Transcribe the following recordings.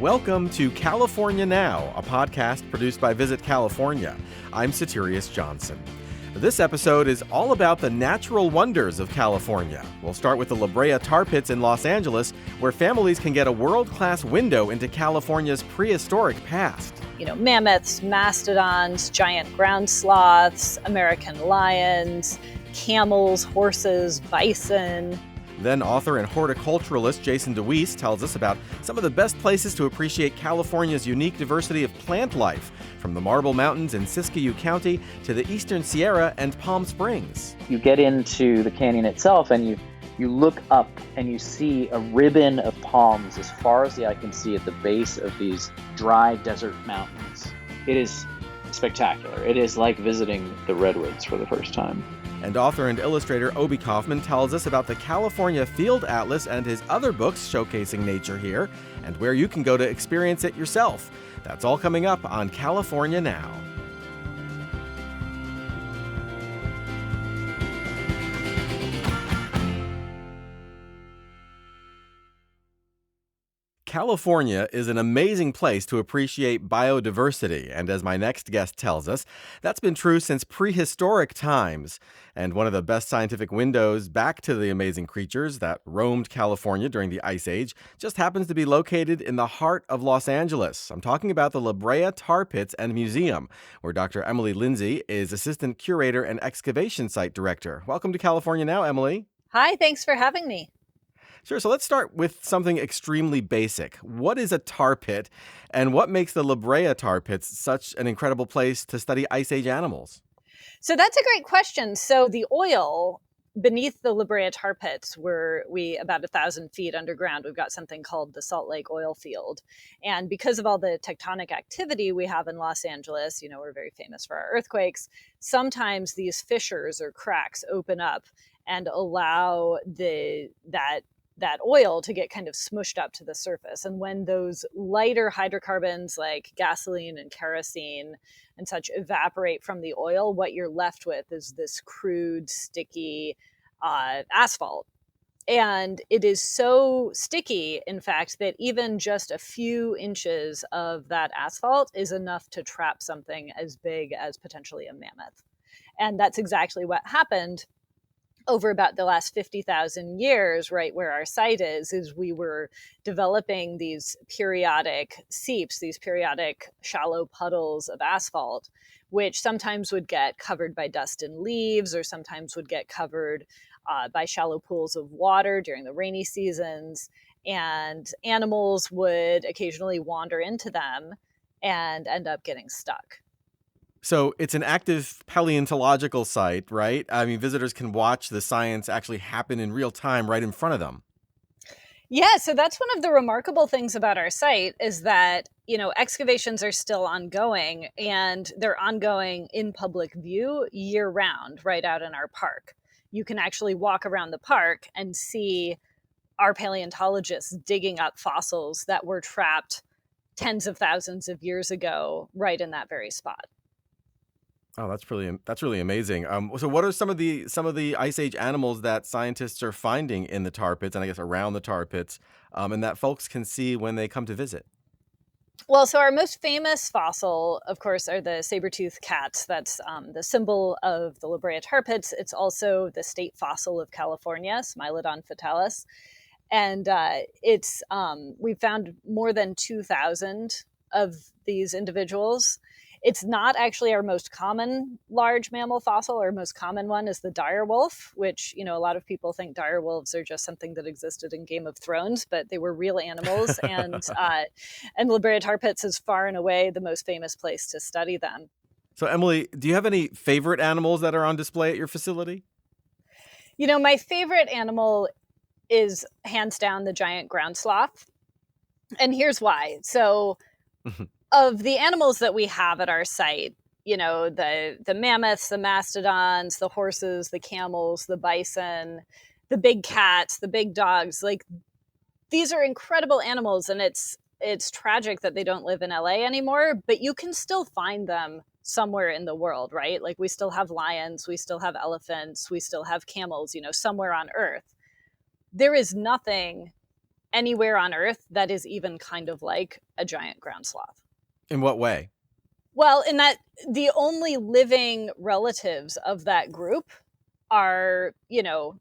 Welcome to California Now, a podcast produced by Visit California. I'm Soterios Johnson. This episode is all about the natural wonders of California. We'll start with the Brea Tar Pits in Los Angeles, where families can get a world-class window into California's prehistoric past. Mammoths, mastodons, giant ground sloths, American lions, camels, horses, bison. Then author and horticulturalist Jason Dewees tells us about some of the best places to appreciate California's unique diversity of plant life, from the Marble Mountains in Siskiyou County to the Eastern Sierra and Palm Springs. You get into the canyon itself and you look up and you see a ribbon of palms as far as the eye can see at the base of these dry desert mountains. It is spectacular. It is like visiting the redwoods for the first time. And author and illustrator Obi Kaufman tells us about the California Field Atlas and his other books showcasing nature here, and where you can go to experience it yourself. That's all coming up on California Now. California is an amazing place to appreciate biodiversity, and as my next guest tells us, that's been true since prehistoric times. And one of the best scientific windows back to the amazing creatures that roamed California during the Ice Age just happens to be located in the heart of Los Angeles. I'm talking about the Brea Tar Pits and Museum, where Dr. Emily Lindsey is Assistant Curator and Excavation Site Director. Welcome to California Now, Emily. Hi, thanks for having me. Sure. So let's start with something extremely basic. What is a tar pit, and what makes the Brea Tar Pits such an incredible place to study Ice Age animals? So that's a great question. So the oil beneath the Brea Tar Pits, were about 1,000 feet underground, we've got something called the Salt Lake oil field. And because of all the tectonic activity we have in Los Angeles, we're very famous for our earthquakes, sometimes these fissures or cracks open up and allow that oil to get kind of smushed up to the surface. And when those lighter hydrocarbons like gasoline and kerosene and such evaporate from the oil, what you're left with is this crude, sticky asphalt. And it is so sticky, in fact, that even just a few inches of that asphalt is enough to trap something as big as potentially a mammoth. And that's exactly what happened over about the last 50,000 years, right where our site is we were developing these periodic seeps, these periodic shallow puddles of asphalt, which sometimes would get covered by dust and leaves, or sometimes would get covered by shallow pools of water during the rainy seasons. And animals would occasionally wander into them and end up getting stuck. So it's an active paleontological site, right? I mean, visitors can watch the science actually happen in real time right in front of them. Yeah, so that's one of the remarkable things about our site is that, excavations are still ongoing, and they're ongoing in public view year round right out in our park. You can actually walk around the park and see our paleontologists digging up fossils that were trapped tens of thousands of years ago right in that very spot. Oh, that's really amazing. So what are some of the Ice Age animals that scientists are finding in the tar pits, and I guess around the tar pits, and that folks can see when they come to visit? Well, so our most famous fossil, of course, are the sabre-toothed cats. That's the symbol of the Brea Tar Pits. It's also the state fossil of California, Smilodon fatalis. And we've found more than 2,000 of these individuals. It's not actually our most common large mammal fossil. Our most common one is the dire wolf, which, a lot of people think dire wolves are just something that existed in Game of Thrones, but they were real animals. And Brea Tar Pits is far and away the most famous place to study them. So, Emily, do you have any favorite animals that are on display at your facility? My favorite animal is hands down the giant ground sloth. And here's why. So of the animals that we have at our site, the mammoths, the mastodons, the horses, the camels, the bison, the big cats, the big dogs, like these are incredible animals. And it's tragic that they don't live in LA anymore, but you can still find them somewhere in the world, right? Like we still have lions, we still have elephants, we still have camels, somewhere on Earth. There is nothing anywhere on Earth that is even kind of like a giant ground sloth. In what way? Well, in that the only living relatives of that group are,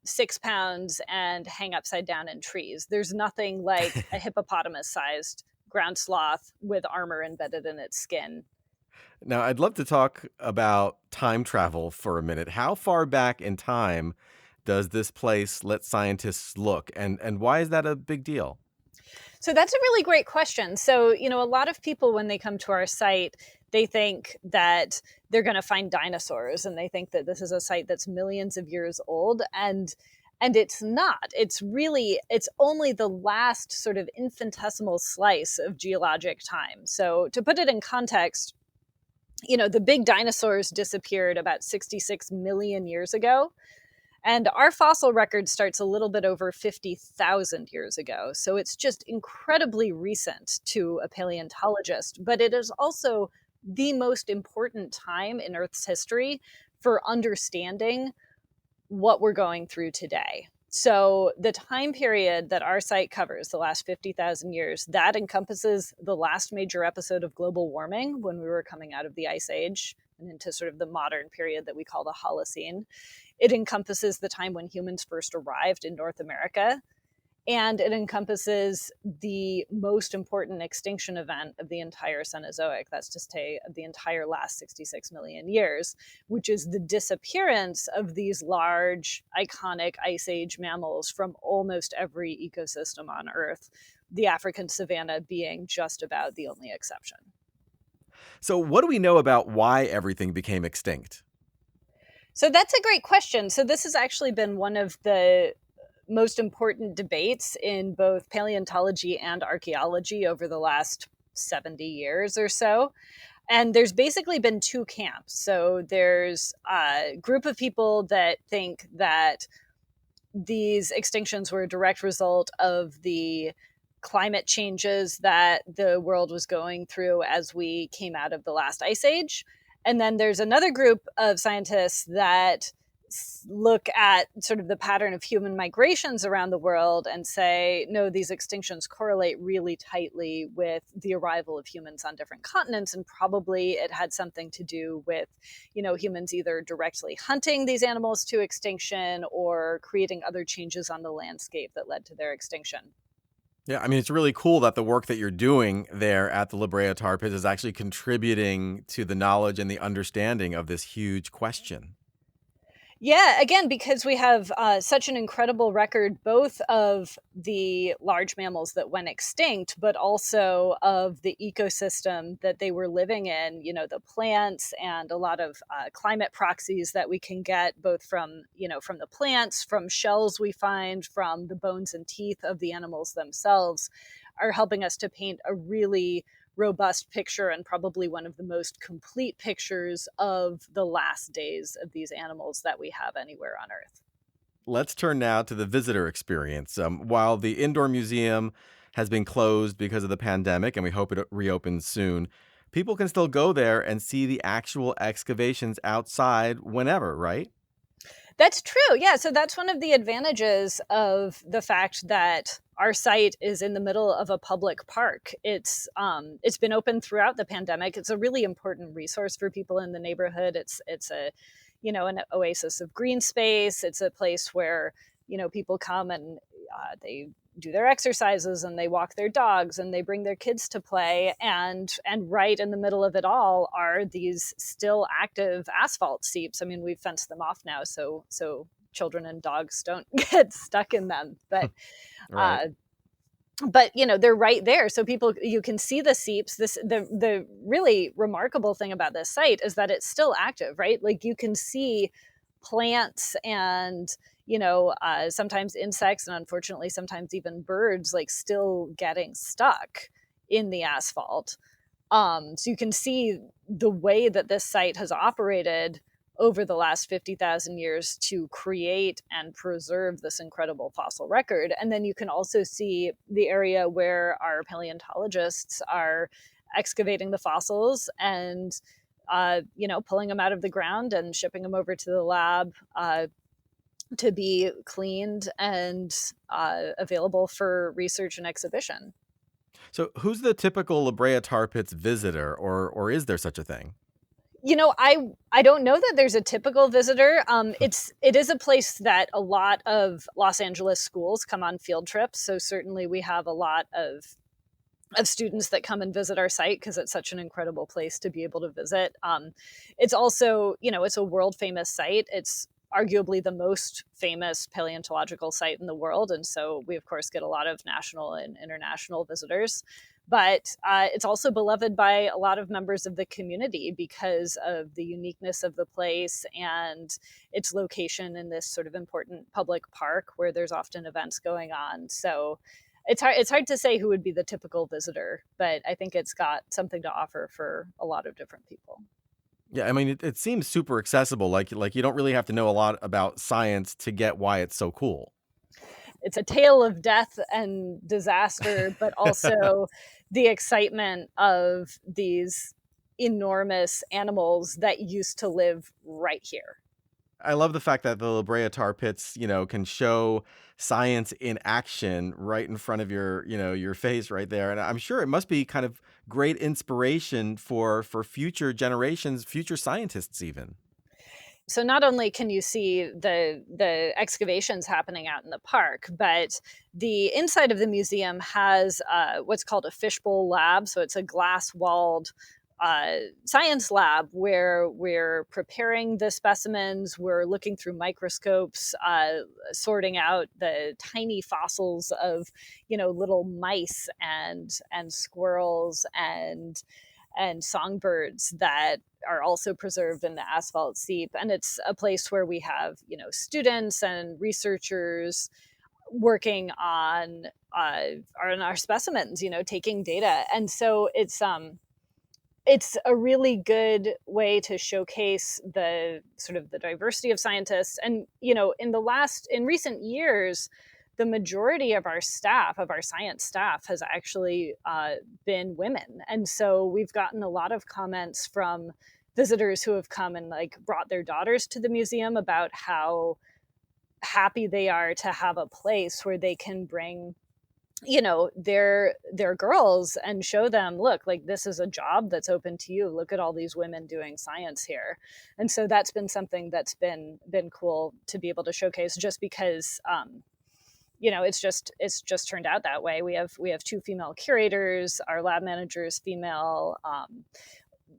6 pounds and hang upside down in trees. There's nothing like a hippopotamus-sized ground sloth with armor embedded in its skin. Now, I'd love to talk about time travel for a minute. How far back in time does this place let scientists look, and why is that a big deal? So that's a really great question. So, a lot of people, when they come to our site, they think that they're going to find dinosaurs, and they think that this is a site that's millions of years old. And it's not. It's only the last sort of infinitesimal slice of geologic time. So to put it in context, the big dinosaurs disappeared about 66 million years ago. And our fossil record starts a little bit over 50,000 years ago. So it's just incredibly recent to a paleontologist, but it is also the most important time in Earth's history for understanding what we're going through today. So the time period that our site covers, the last 50,000 years, that encompasses the last major episode of global warming when we were coming out of the Ice Age and into sort of the modern period that we call the Holocene. It encompasses the time when humans first arrived in North America, and it encompasses the most important extinction event of the entire Cenozoic, that's to say, of the entire last 66 million years, which is the disappearance of these large, iconic Ice Age mammals from almost every ecosystem on Earth, the African savanna being just about the only exception. So what do we know about why everything became extinct? So that's a great question. So this has actually been one of the most important debates in both paleontology and archaeology over the last 70 years or so. And there's basically been two camps. So there's a group of people that think that these extinctions were a direct result of the climate changes that the world was going through as we came out of the last ice age. And then there's another group of scientists that look at sort of the pattern of human migrations around the world and say, no, these extinctions correlate really tightly with the arrival of humans on different continents. And probably it had something to do with, humans either directly hunting these animals to extinction or creating other changes on the landscape that led to their extinction. Yeah, I mean, it's really cool that the work that you're doing there at the Brea Tar Pits is actually contributing to the knowledge and the understanding of this huge question. Yeah, again, because we have such an incredible record, both of the large mammals that went extinct, but also of the ecosystem that they were living in, the plants and a lot of climate proxies that we can get both from the plants, from shells we find, from the bones and teeth of the animals themselves, are helping us to paint a really robust picture and probably one of the most complete pictures of the last days of these animals that we have anywhere on Earth. Let's turn now to the visitor experience. While the indoor museum has been closed because of the pandemic, and we hope it reopens soon, people can still go there and see the actual excavations outside whenever, right? That's true. Yeah. So that's one of the advantages of the fact that our site is in the middle of a public park. It's been open throughout the pandemic. It's a really important resource for people in the neighborhood. It's a an oasis of green space. It's a place where people come and they do their exercises and they walk their dogs and they bring their kids to play, and right in the middle of it all are these still active asphalt seeps. I mean, we've fenced them off now so children and dogs don't get stuck in them, but Right. but they're right there, so you can see the seeps. The really remarkable thing about this site is that it's still active, right? Like you can see plants and sometimes insects, and unfortunately sometimes even birds, like still getting stuck in the asphalt. So you can see the way that this site has operated over the last 50,000 years to create and preserve this incredible fossil record. And then you can also see the area where our paleontologists are excavating the fossils and pulling them out of the ground and shipping them over to the lab to be cleaned and available for research and exhibition. So who's the typical La Brea Tar Pits visitor, or is there such a thing? I don't know that there's a typical visitor. It is a place that a lot of Los Angeles schools come on field trips. So certainly we have a lot of students that come and visit our site because it's such an incredible place to be able to visit. It's also, it's a world famous site. It's arguably the most famous paleontological site in the world. And so we, of course, get a lot of national and international visitors. But it's also beloved by a lot of members of the community because of the uniqueness of the place and its location in this sort of important public park where there's often events going on. So it's hard to say who would be the typical visitor, but I think it's got something to offer for a lot of different people. Yeah, I mean, it seems super accessible. Like you don't really have to know a lot about science to get why it's so cool. It's a tale of death and disaster, but also the excitement of these enormous animals that used to live right here. I love the fact that the La Brea Tar Pits, can show science in action right in front of your face right there. And I'm sure it must be kind of great inspiration for future generations, future scientists even. So not only can you see the excavations happening out in the park, but the inside of the museum has what's called a Fishbowl Lab. So it's a glass-walled science lab where we're preparing the specimens, we're looking through microscopes, sorting out the tiny fossils of, little mice and squirrels and songbirds that are also preserved in the asphalt seep. And it's a place where we have, students and researchers working on our specimens, taking data. And so it's a really good way to showcase the sort of the diversity of scientists. And, in recent years, the majority of our staff, of our science staff, has actually been women. And so we've gotten a lot of comments from visitors who have come and brought their daughters to the museum about how happy they are to have a place where they can bring their girls and show them, look, this is a job that's open to you. Look at all these women doing science here. And so that's been something that's been cool to be able to showcase, just because it's just turned out that way. We have two female curators, our lab manager is female,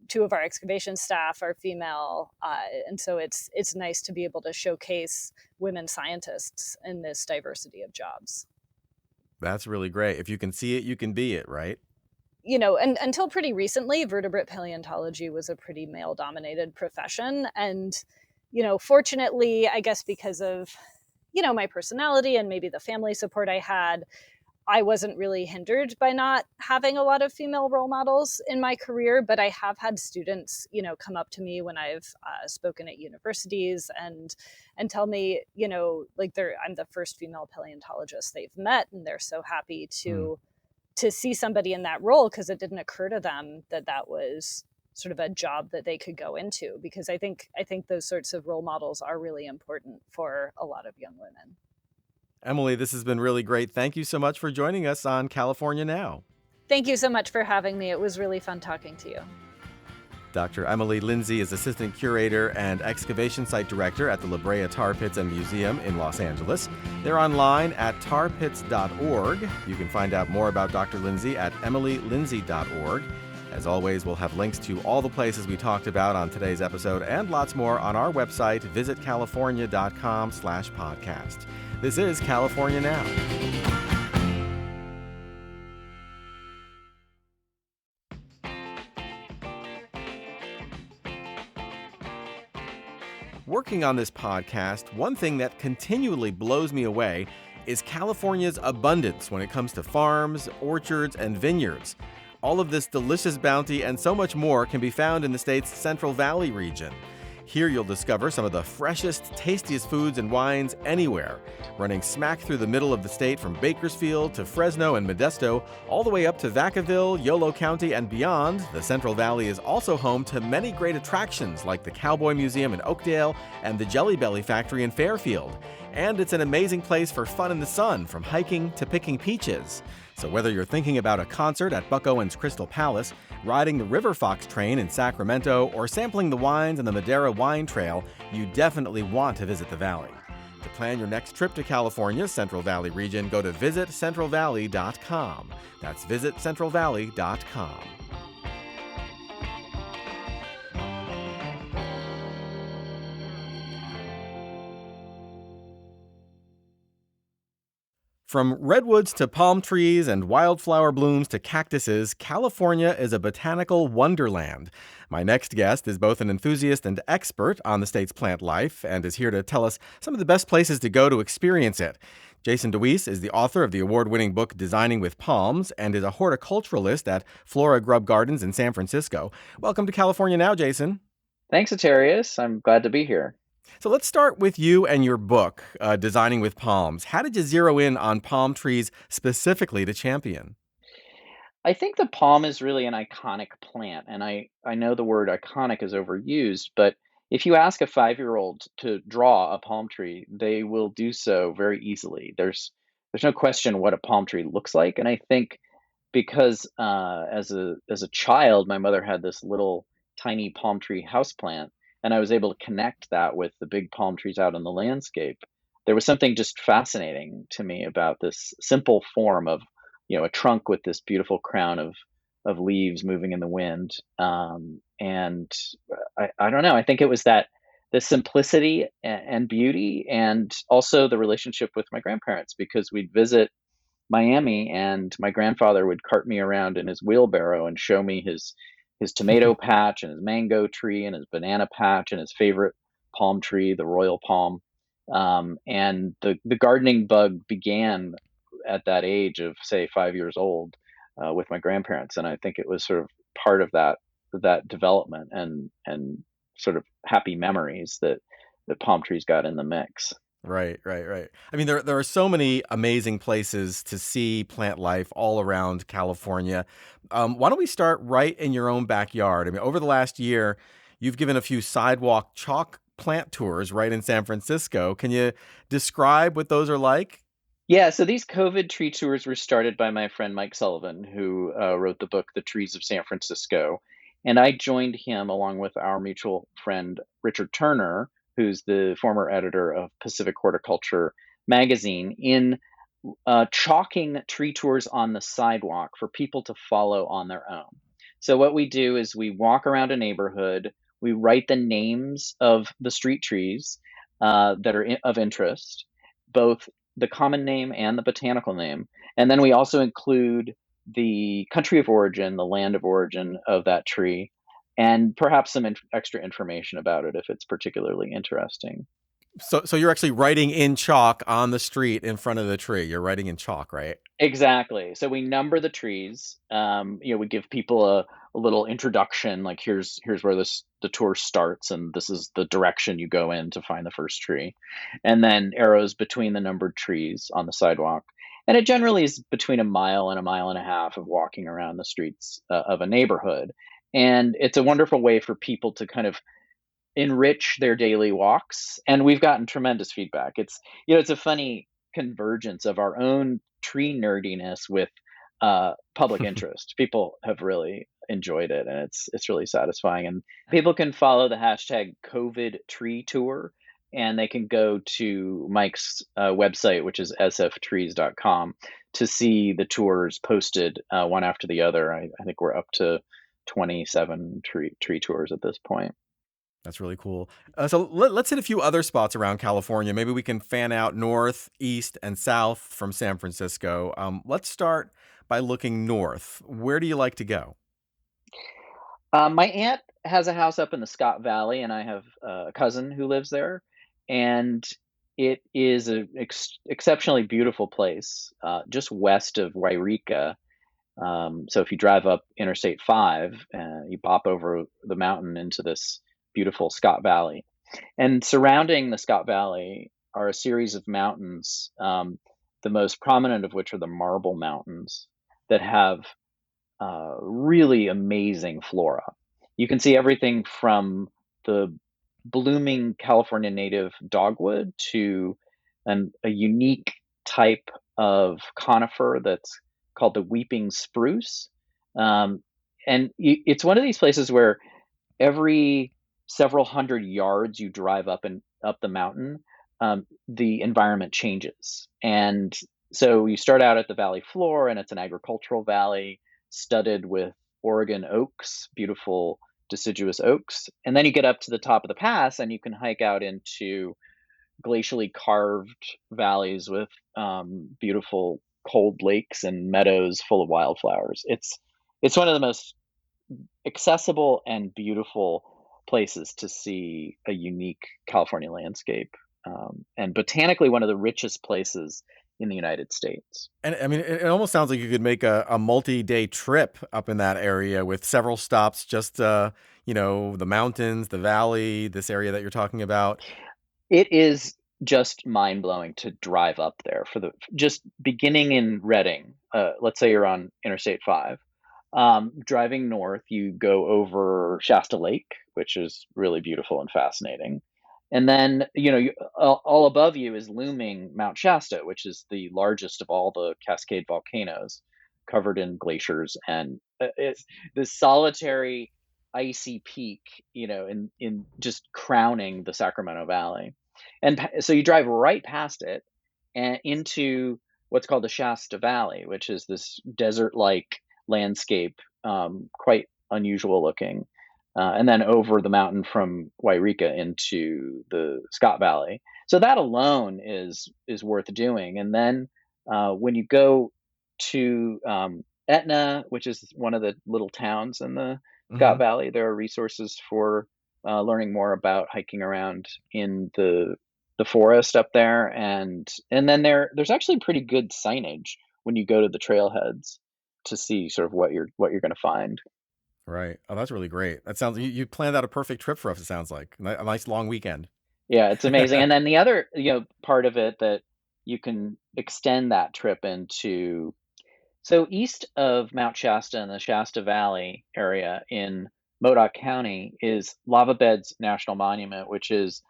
two of our excavation staff are female, and so it's nice to be able to showcase women scientists in this diversity of jobs. That's really great. If you can see it, you can be it, right? And until pretty recently, vertebrate paleontology was a pretty male-dominated profession. And, fortunately, I guess because of, my personality and maybe the family support I had, I wasn't really hindered by not having a lot of female role models in my career. But I have had students, come up to me when I've spoken at universities and tell me, I'm the first female paleontologist they've met, and they're so happy to see somebody in that role, because it didn't occur to them that was sort of a job that they could go into. Because I think those sorts of role models are really important for a lot of young women. Emily, this has been really great. Thank you so much for joining us on California Now. Thank you so much for having me. It was really fun talking to you. Dr. Emily Lindsey is Assistant Curator and Excavation Site Director at the La Brea Tar Pits and Museum in Los Angeles. They're online at tarpits.org. You can find out more about Dr. Lindsey at emilylindsey.org. As always, we'll have links to all the places we talked about on today's episode and lots more on our website, visitcalifornia.com/podcast. This is California Now. Working on this podcast, one thing that continually blows me away is California's abundance when it comes to farms, orchards, and vineyards. All of this delicious bounty and so much more can be found in the state's Central Valley region. Here you'll discover some of the freshest, tastiest foods and wines anywhere, running smack through the middle of the state from Bakersfield to Fresno and Modesto, all the way up to Vacaville, Yolo County, and beyond. The Central Valley is also home to many great attractions like the Cowboy Museum in Oakdale and the Jelly Belly Factory in Fairfield. And it's an amazing place for fun in the sun, from hiking to picking peaches. So whether you're thinking about a concert at Buck Owens Crystal Palace, riding the River Fox train in Sacramento, or sampling the wines on the Madera Wine Trail, you definitely want to visit the valley. To plan your next trip to California's Central Valley region, go to visitcentralvalley.com. That's visitcentralvalley.com. From redwoods to palm trees and wildflower blooms to cactuses, California is a botanical wonderland. My next guest is both an enthusiast and expert on the state's plant life and is here to tell us some of the best places to go to experience it. Jason Dewees is the author of the award-winning book Designing with Palms and is a horticulturalist at Flora Grub Gardens in San Francisco. Welcome to California Now, Jason. Thanks, Soterios. I'm glad to be here. So let's start with you and your book, Designing with Palms. How did you zero in on palm trees specifically to champion? I think the palm is really an iconic plant, and I know the word iconic is overused, but if you ask a 5-year-old to draw a palm tree, they will do so very easily. There's no question what a palm tree looks like, and I think because as a child, my mother had this little tiny palm tree houseplant, and I was able to connect that with the big palm trees out in the landscape. There was something just fascinating to me about this simple form of, a trunk with this beautiful crown of leaves moving in the wind. And I don't know. I think it was that the simplicity and beauty, and also the relationship with my grandparents, because we'd visit Miami, and my grandfather would cart me around in his wheelbarrow and show me his tomato patch and his mango tree and his banana patch and his favorite palm tree, the royal palm. And the gardening bug began at that age of, say, 5 years old with my grandparents. And I think it was sort of part of that development and sort of happy memories that palm trees got in the mix. Right. I mean, there are so many amazing places to see plant life all around California. Why don't we start right in your own backyard? I mean, over the last year, you've given a few sidewalk chalk plant tours right in San Francisco. Can you describe what those are like? Yeah, so these COVID tree tours were started by my friend Mike Sullivan, who wrote the book, The Trees of San Francisco. And I joined him along with our mutual friend, Richard Turner, who's the former editor of Pacific Horticulture magazine, in chalking tree tours on the sidewalk for people to follow on their own. So what we do is we walk around a neighborhood, we write the names of the street trees that are of interest, both the common name and the botanical name. And then we also include the country of origin, the land of origin of that tree, and perhaps some extra information about it if it's particularly interesting. So you're actually writing in chalk on the street in front of the tree. You're writing in chalk, right? Exactly. So we number the trees. We give people a little introduction, like here's where the tour starts, and this is the direction you go in to find the first tree, and then arrows between the numbered trees on the sidewalk. And it generally is between a mile and a half of walking around the streets of a neighborhood. And it's a wonderful way for people to kind of enrich their daily walks. And we've gotten tremendous feedback. It's a funny convergence of our own tree nerdiness with public interest. People have really enjoyed it, and it's really satisfying. And people can follow the hashtag COVID Tree Tour, and they can go to Mike's website, which is sftrees.com, to see the tours posted one after the other. I think we're up to 27 tree tours at this point. That's really cool. So let's hit a few other spots around California. Maybe we can fan out north, east, and south from San Francisco. Let's start by looking north. Where do you like to go? My aunt has a house up in the Scott Valley, and I have a cousin who lives there. And it is an exceptionally beautiful place, just west of Wairika. So if you drive up Interstate 5, you pop over the mountain into this beautiful Scott Valley. And surrounding the Scott Valley are a series of mountains, the most prominent of which are the Marble Mountains, that have really amazing flora. You can see everything from the blooming California native dogwood to and a unique type of conifer that's called the weeping spruce. Um, and it's one of these places where every several hundred yards you drive up and up the mountain, the environment changes. And so you start out at the valley floor, and it's an agricultural valley studded with Oregon oaks, beautiful deciduous oaks. And then you get up to the top of the pass, and you can hike out into glacially carved valleys with beautiful cold lakes and meadows full of wildflowers. It's one of the most accessible and beautiful places to see a unique California landscape, and botanically one of the richest places in the United States. And I mean, it almost sounds like you could make a multi-day trip up in that area with several stops, just, the mountains, the valley, this area that you're talking about. It is just mind blowing to drive up there for just beginning in Redding. Let's say you're on Interstate 5. Driving north, you go over Shasta Lake, which is really beautiful and fascinating. And then, all above you is looming Mount Shasta, which is the largest of all the Cascade volcanoes, covered in glaciers. And it's this solitary, icy peak, in just crowning the Sacramento Valley. And so you drive right past it and into what's called the Shasta Valley, which is this desert-like landscape, quite unusual looking, and then over the mountain from Wairika into the Scott Valley. So that alone is worth doing. And then when you go to Etna, which is one of the little towns in the Scott Hmm. Valley, there are resources for learning more about hiking around in the forest up there, and then there's actually pretty good signage when you go to the trailheads to see sort of what you're going to find. Right. Oh, that's really great. That sounds, you planned out a perfect trip for us, it sounds like. A nice long weekend. Yeah, it's amazing. And then the other, part of it that you can extend that trip into, so east of Mount Shasta in the Shasta Valley area in Modoc County is Lava Beds National Monument, which is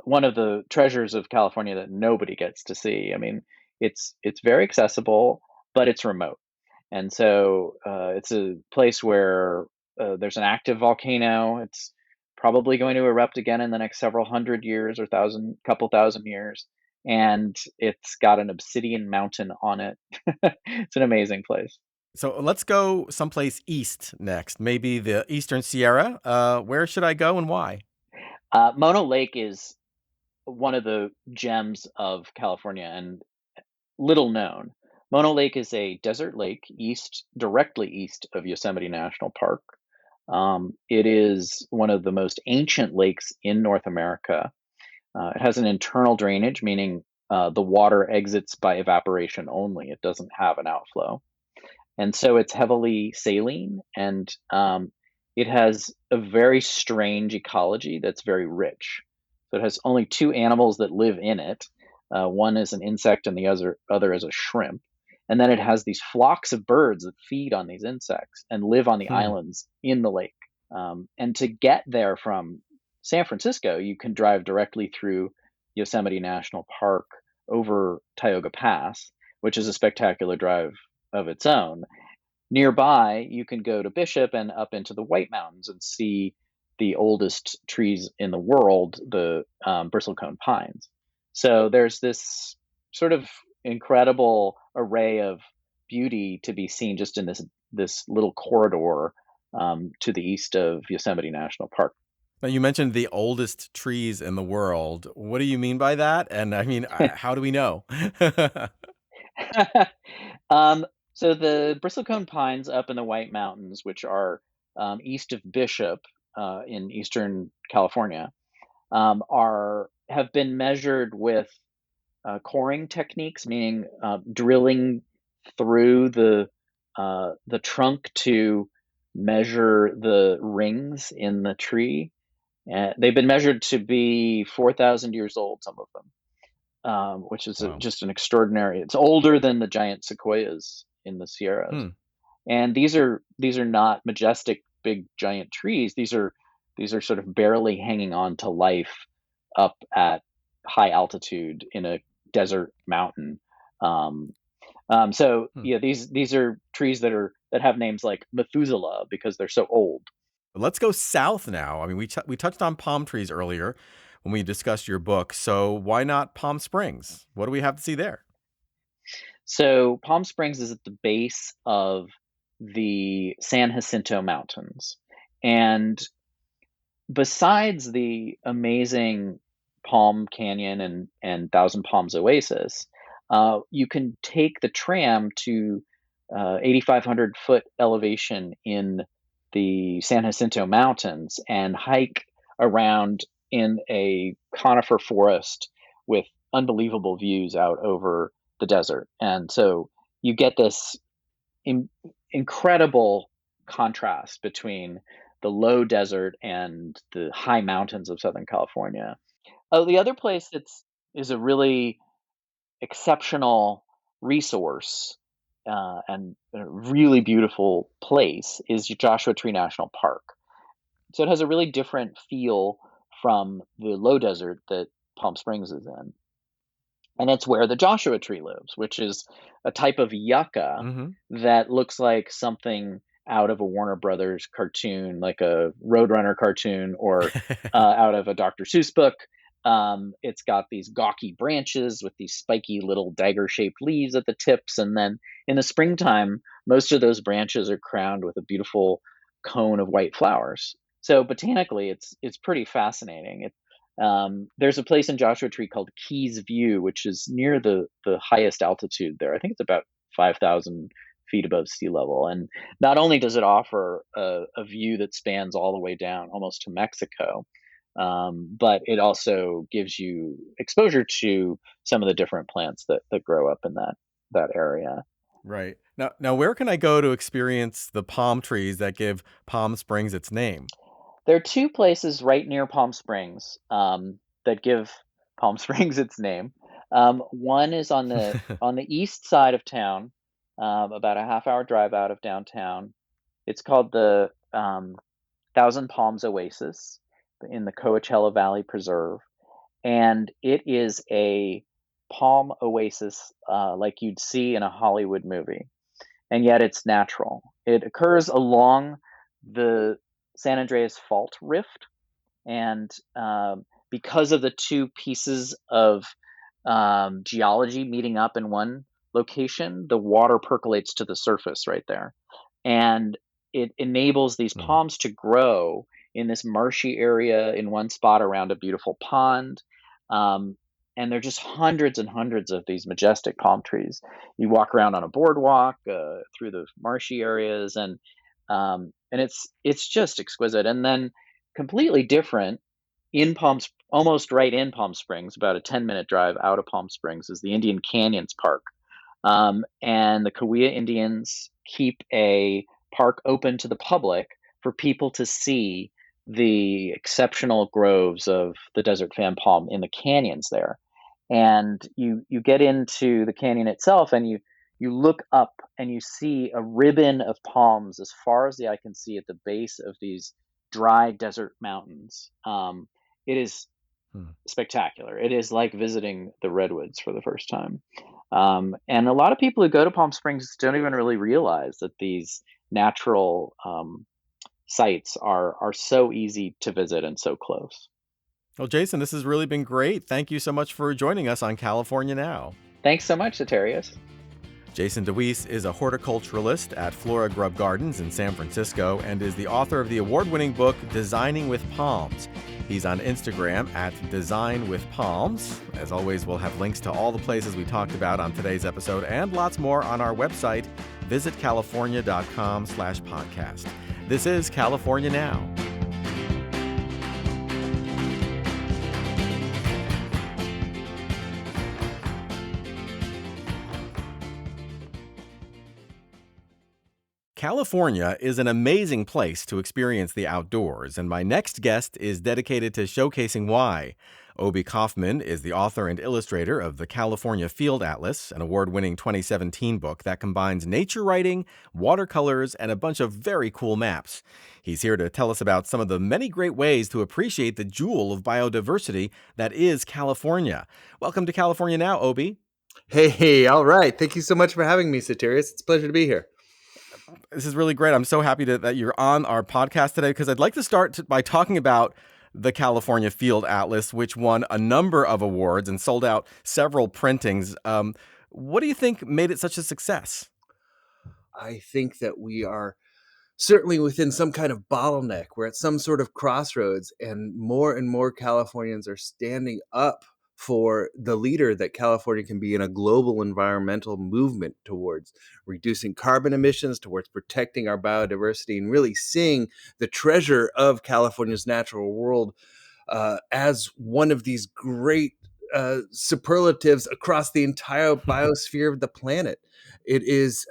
one of the treasures of California that nobody gets to see. I mean, it's very accessible, but it's remote. And so it's a place where there's an active volcano. It's probably going to erupt again in the next several hundred years or couple thousand years. And it's got an obsidian mountain on it. It's an amazing place. So let's go someplace east next. Maybe the Eastern Sierra. Where should I go and why? Mono Lake is one of the gems of California and little known. Mono Lake is a desert lake directly east of Yosemite National Park. It is one of the most ancient lakes in North America. It has an internal drainage, meaning the water exits by evaporation only. It doesn't have an outflow. And so it's heavily saline, and it has a very strange ecology that's very rich. So it has only two animals that live in it. One is an insect, and the other is a shrimp. And then it has these flocks of birds that feed on these insects and live on the Hmm. islands in the lake. And to get there from San Francisco, you can drive directly through Yosemite National Park over Tioga Pass, which is a spectacular drive of its own. Nearby, you can go to Bishop and up into the White Mountains and see the oldest trees in the world, the bristlecone pines. So there's this sort of incredible array of beauty to be seen just in this little corridor to the east of Yosemite National Park. Now, you mentioned the oldest trees in the world. What do you mean by that? And I mean, how do we know? um, so the bristlecone pines up in the White Mountains, which are east of Bishop in eastern California, have been measured with coring techniques, meaning drilling through the trunk to measure the rings in the tree. They've been measured to be 4,000 years old, some of them, which is Wow. just an extraordinary. It's older than the giant sequoias in the Sierras, Hmm. and these are not majestic, big, giant trees. These are sort of barely hanging on to life up at high altitude in a desert mountain. So Hmm. yeah, these are trees that have names like Methuselah because they're so old. Let's go south now. I mean, we touched on palm trees earlier when we discussed your book. So why not Palm Springs? What do we have to see there? So Palm Springs is at the base of the San Jacinto Mountains. And besides the amazing Palm Canyon and Thousand Palms Oasis, you can take the tram to 8,500 foot elevation in the San Jacinto Mountains and hike around in a conifer forest with unbelievable views out over the desert. And so you get this in, incredible contrast between the low desert and the high mountains of Southern California. Oh, the other place that's is a really exceptional resource and a really beautiful place is Joshua Tree National Park. So it has a really different feel from the low desert that Palm Springs is in. And it's where the Joshua tree lives, which is a type of yucca Hmm. that looks like something out of a Warner Brothers cartoon, like a Roadrunner cartoon, or out of a Dr. Seuss book. It's got these gawky branches with these spiky little dagger-shaped leaves at the tips, and then in the springtime, most of those branches are crowned with a beautiful cone of white flowers. So botanically, it's pretty fascinating. There's a place in Joshua Tree called Keys View, which is near the highest altitude there. I think it's about 5,000 feet above sea level. And not only does it offer a view that spans all the way down almost to Mexico, but it also gives you exposure to some of the different plants that grow up in that area. Right. Now, where can I go to experience the palm trees that give Palm Springs its name? There are two places right near Palm Springs that give Palm Springs its name. One is on the east side of town, about a half-hour drive out of downtown. It's called the Thousand Palms Oasis in the Coachella Valley Preserve, and it is a palm oasis like you'd see in a Hollywood movie, and yet it's natural. It occurs along the San Andreas Fault Rift, and because of the two pieces of geology meeting up in one location, the water percolates to the surface right there, and it enables these Hmm. palms to grow in this marshy area in one spot around a beautiful pond. Um, and there are just hundreds and hundreds of these majestic palm trees. You walk around on a boardwalk through the marshy areas, and it's just exquisite. And then completely different almost right in Palm Springs, about a 10-minute drive out of Palm Springs, is the Indian Canyons Park. And the Cahuilla Indians keep a park open to the public for people to see the exceptional groves of the desert fan palm in the canyons there. And you get into the canyon itself, and you look up and you see a ribbon of palms as far as the eye can see at the base of these dry desert mountains. It is Hmm. spectacular. It is like visiting the redwoods for the first time. And a lot of people who go to Palm Springs don't even really realize that these natural sites are so easy to visit and so close. Well, Jason, this has really been great. Thank you so much for joining us on California Now. Thanks so much, Soterios. Jason Dewees is a horticulturalist at Flora Grub Gardens in San Francisco and is the author of the award-winning book Designing with Palms. He's on Instagram at Design with Palms. As always, we'll have links to all the places we talked about on today's episode and lots more on our website, visitcalifornia.com/podcast. This is California Now. California is an amazing place to experience the outdoors, and my next guest is dedicated to showcasing why. Obi Kaufman is the author and illustrator of the California Field Atlas, an award-winning 2017 book that combines nature writing, watercolors, and a bunch of very cool maps. He's here to tell us about some of the many great ways to appreciate the jewel of biodiversity that is California. Welcome to California Now, Obi. Hey, all right. Thank you so much for having me, Soterios. It's a pleasure to be here. This is really great. I'm so happy that you're on our podcast today because I'd like to start by talking about the California Field Atlas, which won a number of awards and sold out several printings. What do you think made it such a success? I think that we are certainly within some kind of bottleneck. We're at some sort of crossroads, and more Californians are standing up for the leader that California can be in a global environmental movement towards reducing carbon emissions, towards protecting our biodiversity, and really seeing the treasure of California's natural world as one of these great superlatives across the entire biosphere of the planet. It is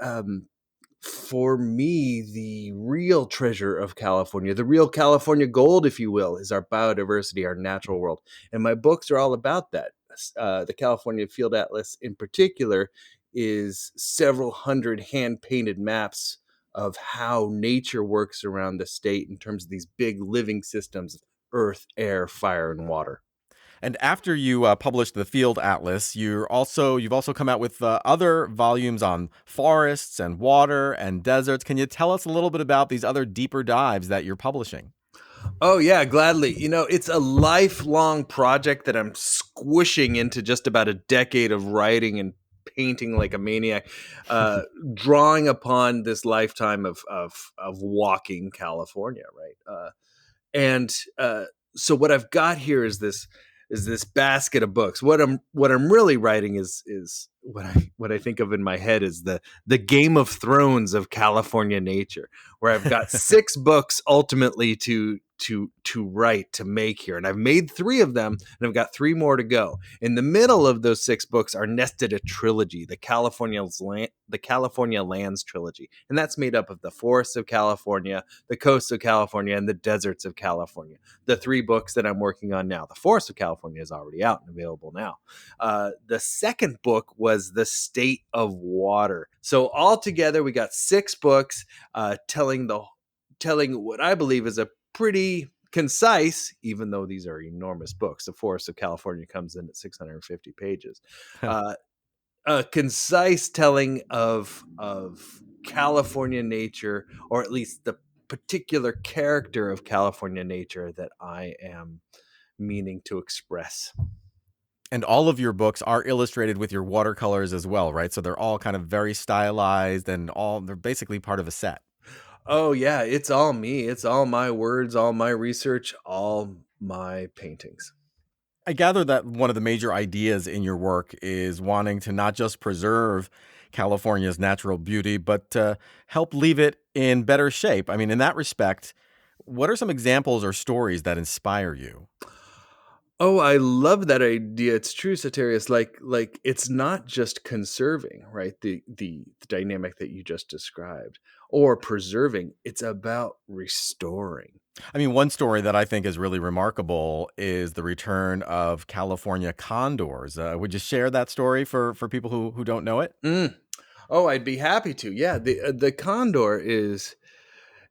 for me, the real treasure of California, the real California gold, if you will, is our biodiversity, our natural world. And my books are all about that. The California Field Atlas, in particular, is several hundred hand-painted maps of how nature works around the state in terms of these big living systems: earth, air, fire, and water. And after you published the Field Atlas, you've also come out with other volumes on forests and water and deserts. Can you tell us a little bit about these other deeper dives that you're publishing? Oh, yeah, gladly. It's a lifelong project that I'm squishing into just about a decade of writing and painting like a maniac, drawing upon this lifetime of walking California, right? So what I've got here is this basket of books. What I'm really writing is what I think of in my head is the Game of Thrones of California nature, where I've got 6 books ultimately to write, to make here, and I've made 3 of them, and I've got 3 more to go. In the middle of those 6 books are nested a trilogy, the California Lands trilogy, and that's made up of the forests of California, the coasts of California, and the deserts of California. The 3 books that I'm working on now, the Forest of California, is already out and available now. The second book was the State of Water. So altogether, we got 6 books telling what I believe is a pretty concise, even though these are enormous books. The Forest of California comes in at 650 pages. A concise telling of California nature, or at least the particular character of California nature that I am meaning to express. And all of your books are illustrated with your watercolors as well, right? So they're all kind of very stylized and they're basically part of a set. Oh, yeah, it's all me. It's all my words, all my research, all my paintings. I gather that one of the major ideas in your work is wanting to not just preserve California's natural beauty, but to help leave it in better shape. I mean, in that respect, what are some examples or stories that inspire you? Oh, I love that idea. It's true, Soterios. Like it's not just conserving, right? The dynamic that you just described, or preserving. It's about restoring. I mean, one story that I think is really remarkable is the return of California condors. Would you share that story for people who don't know it? Oh, I'd be happy to. Yeah, the condor is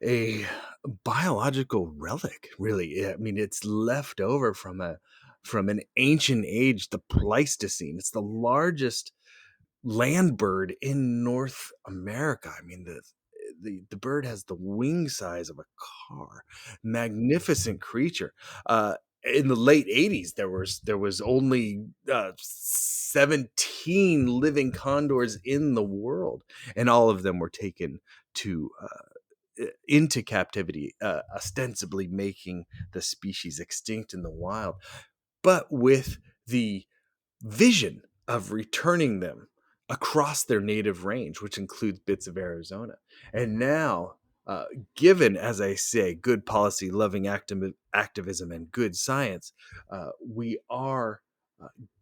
a biological relic, really. I mean, it's left over from an ancient age, the Pleistocene. It's the largest land bird in North America. I mean, the bird has the wing size of a car. Magnificent creature. In the late 80s, there was only 17 living condors in the world, and all of them were taken to into captivity, ostensibly making the species extinct in the wild, but with the vision of returning them across their native range, which includes bits of Arizona. And now, given, as I say, good policy, loving activism, and good science, we are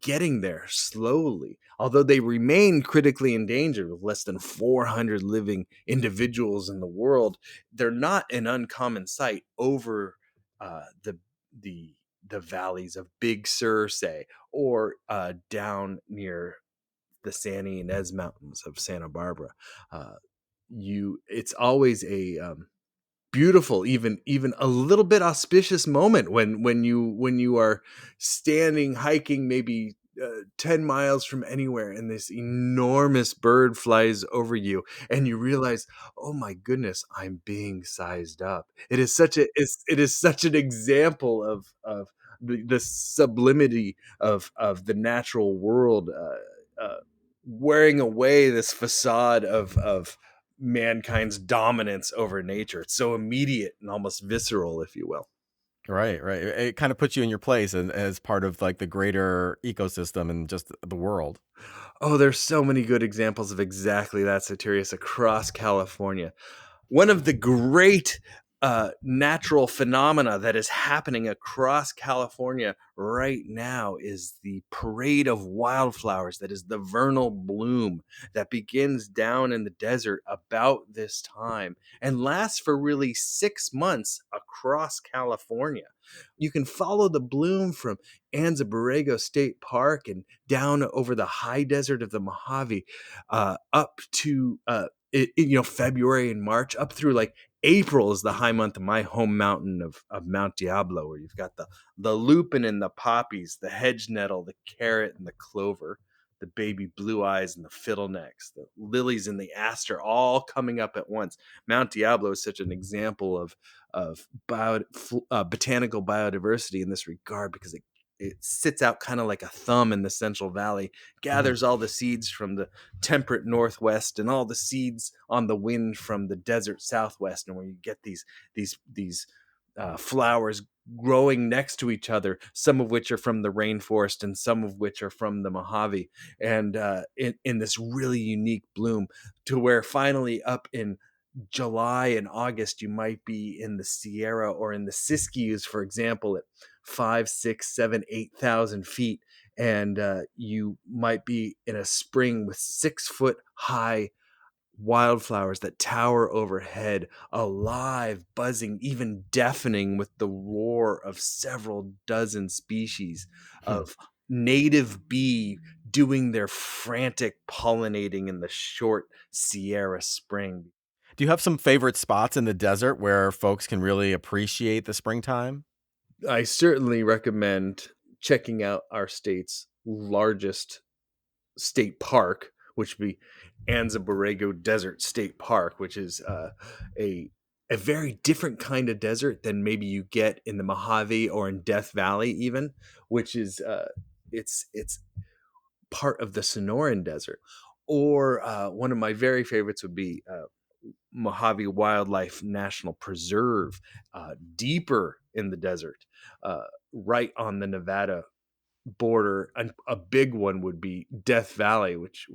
getting there slowly. Although they remain critically endangered with less than 400 living individuals in the world, they're not an uncommon sight over the the the valleys of Big Sur, say, or down near the San Ynez Mountains of Santa Barbara. Uh, it's always a beautiful, even a little bit auspicious moment when you are standing hiking maybe 10 miles from anywhere, and this enormous bird flies over you, and you realize, oh my goodness, I'm being sized up. It is such an example of the sublimity of the natural world, wearing away this facade of mankind's dominance over nature. It's so immediate and almost visceral, if you will. Right, right. It kind of puts you in your place as part of like the greater ecosystem and just the world. Oh, there's so many good examples of exactly that, Soterios, across California. One of the great natural phenomena that is happening across California right now is the parade of wildflowers that is the vernal bloom that begins down in the desert about this time and lasts for really 6 months across California. You can follow the bloom from Anza Borrego State Park and down over the high desert of the Mojave, up to February and March, up through like April is the high month of my home mountain of Mount Diablo, where you've got the lupin and the poppies, the hedge nettle, the carrot and the clover, the baby blue eyes and the fiddlenecks, the lilies and the aster, all coming up at once. Mount Diablo is such an example of botanical biodiversity in this regard, because it sits out kind of like a thumb in the Central Valley, Mhm. gathers all the seeds from the temperate Northwest and all the seeds on the wind from the desert Southwest, and where you get these flowers growing next to each other, some of which are from the rainforest and some of which are from the Mojave, and in this really unique bloom, to where finally up in July and August, you might be in the Sierra or in the Siskiyous, for example, at 5, 6, 7, 8,000 feet. And you might be in a spring with 6 foot high wildflowers that tower overhead, alive, buzzing, even deafening with the roar of several dozen species Hmm. of native bee doing their frantic pollinating in the short Sierra spring. Do you have some favorite spots in the desert where folks can really appreciate the springtime? I certainly recommend checking out our state's largest state park, which would be Anza Borrego Desert State Park, which is a a very different kind of desert than maybe you get in the Mojave or in Death Valley, even, which is it's part of the Sonoran Desert. Or one of my very favorites would be Mojave Wildlife National Preserve, deeper in the desert, right on the Nevada border. And a big one would be Death Valley, which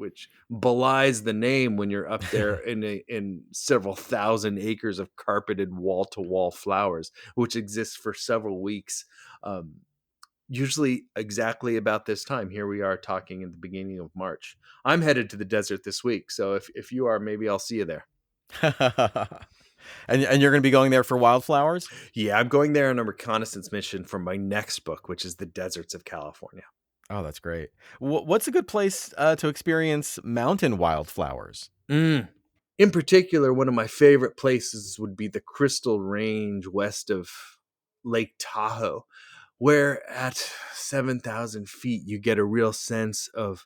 belies the name when you're up there in several thousand acres of carpeted wall to wall flowers, which exists for several weeks. Um, Usually exactly about this time. Here we are talking in the beginning of March. I'm headed to the desert this week, so if you are, maybe I'll see you there. And you're going to be going there for wildflowers? Yeah, I'm going there on a reconnaissance mission for my next book, which is The Deserts of California. Oh, that's great. What's a good place to experience mountain wildflowers? Mm. In particular, one of my favorite places would be the Crystal Range west of Lake Tahoe, where at 7,000 feet, you get a real sense of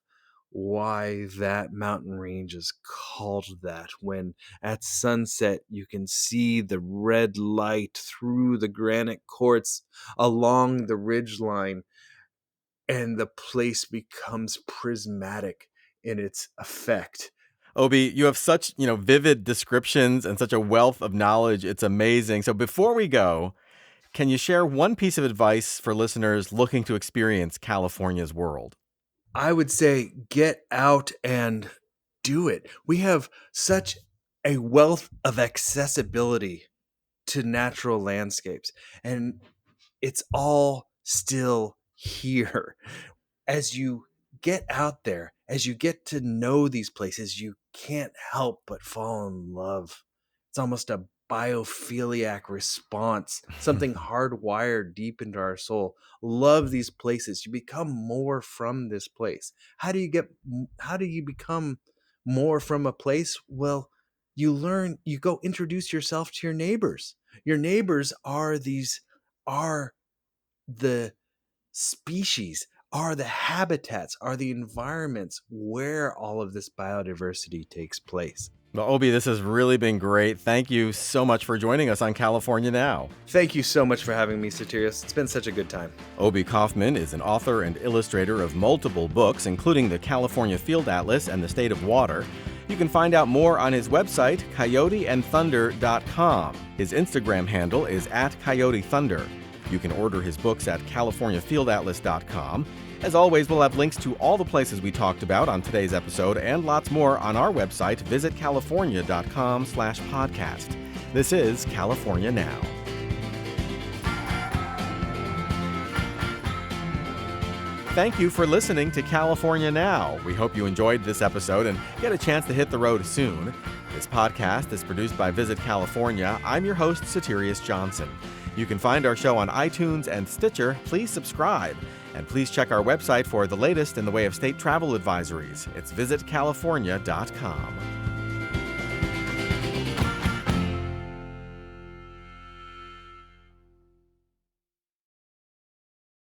why that mountain range is called that. When at sunset, you can see the red light through the granite quartz along the ridgeline, and the place becomes prismatic in its effect. Obi, you have such, vivid descriptions and such a wealth of knowledge. It's amazing. So before we go, can you share one piece of advice for listeners looking to experience California's world? I would say get out and do it. We have such a wealth of accessibility to natural landscapes, and it's all still here. as you get out there, as you get to know these places, you can't help but fall in love. It's almost a biophiliac response, something hardwired deep into our soul. Love these places. You become more from this place. How do you become more from a place? Well, you go introduce yourself to your neighbors. Your neighbors are the species, are the habitats, are the environments where all of this biodiversity takes place. Well, Obi, this has really been great. Thank you so much for joining us on California Now. Thank you so much for having me, Soterios. It's been such a good time. Obi Kaufman is an author and illustrator of multiple books, including the California Field Atlas and the State of Water. You can find out more on his website, coyoteandthunder.com. His Instagram handle is @coyotethunder. You can order his books at californiafieldatlas.com. As always, we'll have links to all the places we talked about on today's episode and lots more on our website, visitcalifornia.com/podcast. This is California Now. Thank you for listening to California Now. We hope you enjoyed this episode and get a chance to hit the road soon. This podcast is produced by Visit California. I'm your host, Soterios Johnson. You can find our show on iTunes and Stitcher. Please subscribe. And please check our website for the latest in the way of state travel advisories. It's visitcalifornia.com.